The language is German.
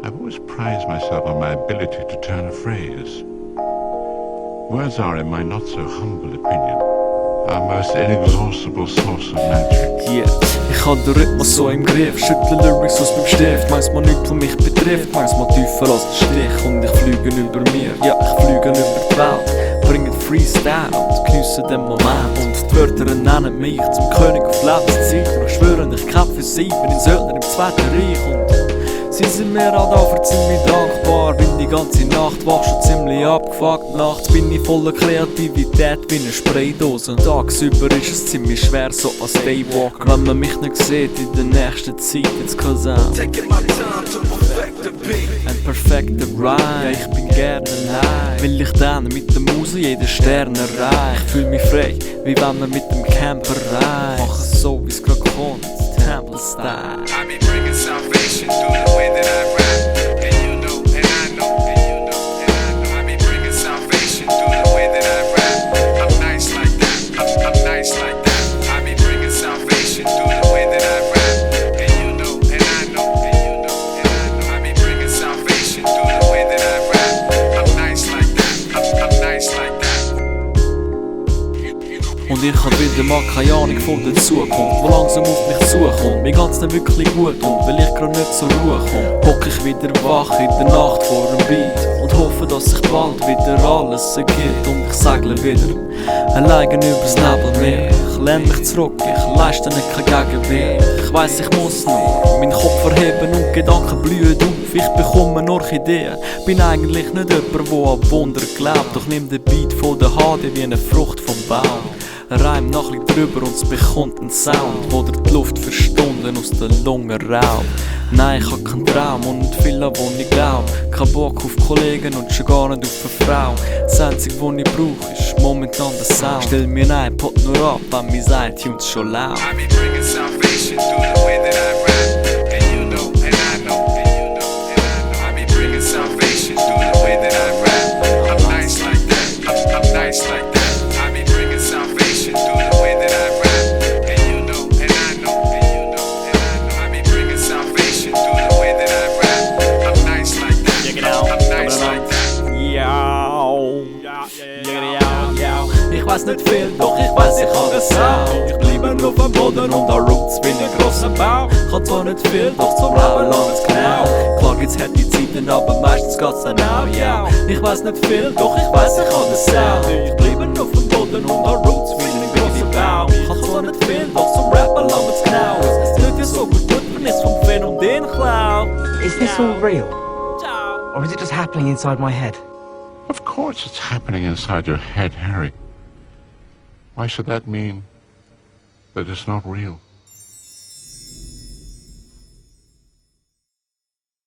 I've always prized myself on my ability to turn a phrase. Words are, in my not so humble opinion, our most inexhaustible source of magic. Yeah, ich hab den Rhythmus so im Griff, schüttle Lyrics aus meinem Stift. Meins mal nichts, was mich betrifft, meins mal tiefer als der Stich. Und ich fliege über mir, ja, ich fliege über die Welt. Bringe Freestyle und geniesse den Moment. Und die Wörter nennen mich zum König auf Lebenszeit. Und ich schwöre, ich kämpfe für sie, bin ein Söldner im Zweiten Reich. Und sie sind mir auch dafür ziemlich dankbar. Bin die ganze Nacht wach, schon ziemlich abgefuckt. Nachts bin ich voller Kreativität wie eine Spraydose. Und tagsüber ist es ziemlich schwer, so als Daywalker. Wenn man mich nicht sieht in der nächsten Zeit, jetzt kann's auch Taking my time to perfect the beat. ein perfekter Rhyme. Ja, ich bin gerne high, will ich dann mit der Muse jeden Stern erreichen. Ich fühl mich frei, wie wenn man mit dem Camper reist. Mach es so, wie's grad kommt, Temple Style. I be bringing salvation through the way that I rap. And you know, and I know, and you know, and I know. I be bringing salvation through the way that I rap. I'm nice like that. I'm nice like that. I be bringing salvation through the way that I rap. And you know, and I know, and you know, and I know. I be bringing salvation through the way that I rap. I'm nice like that. I'm nice like that. Und ich hab wieder mal keine Ahnung von der Zukunft, wo langsam auf mich zukommt. Mir geht's nicht wirklich gut und weil ich grad nicht zur Ruhe komm, hock ich wieder wach in der Nacht vor dem Beat und hoffe, dass sich bald wieder alles ergibt. Und ich segle wieder allein übers Nebelmeer. Ich lehn mich zurück, ich leiste nicht kein Gegenwehr. Ich weiss, ich muss noch meinen Kopf erheben und Gedanken blühen auf. Ich bekomme nur Ideen, bin eigentlich nicht jemand, der an Wunder glaubt. Doch nimm den Beat von der HD wie eine Frucht vom Baum. Reim noch ein drüber und es bekommt einen Sound, wo dir die Luft für Stunden aus den Lungen raubt. Nein, ich hab keinen Traum und nicht viel an wo ich glaub. Kein Bock auf Kollegen und schon gar nicht auf eine Frau. Das Einzige, was ich brauch, ist momentan der Sound. Stell mir ein Pot nur ab, wenn mein iTunes schon laut. I be bringing salvation through the way that I rap. And you know, and I know, and you know, and I know. I be bringing salvation through the way that I rap. I'm nice like that. I'm nice like that. I be bringing salvation through the way that I rap. And you know, and I know, and you know, and I know. I be bringing salvation through the way that I rap. I'm nice like that. Check it out. I'm nice like that. Ich weiß nicht viel, doch ich weiß, ich habe es auch. Ich bleibe auf dem Boden und an Roots wie ein grosser Bau. Ich hab zwar nicht viel, doch zum Leben lang es genau. Klar gibt's harte Zeiten, aber meistens geht's dann auch, ja. Ich weiß nicht viel, doch ich weiß, ich habe es auch. Ich bleibe auf dem Boden und an Roots wie ein grosser Bau. Ich hab zwar nicht viel, doch zum Rappen lang es genau. Es tut ja so gut, wenn es vom Phänomen klaut. Is this all real? Or is it just happening inside my head? Of course it's happening inside your head, Harry. Why should that mean that it's not real?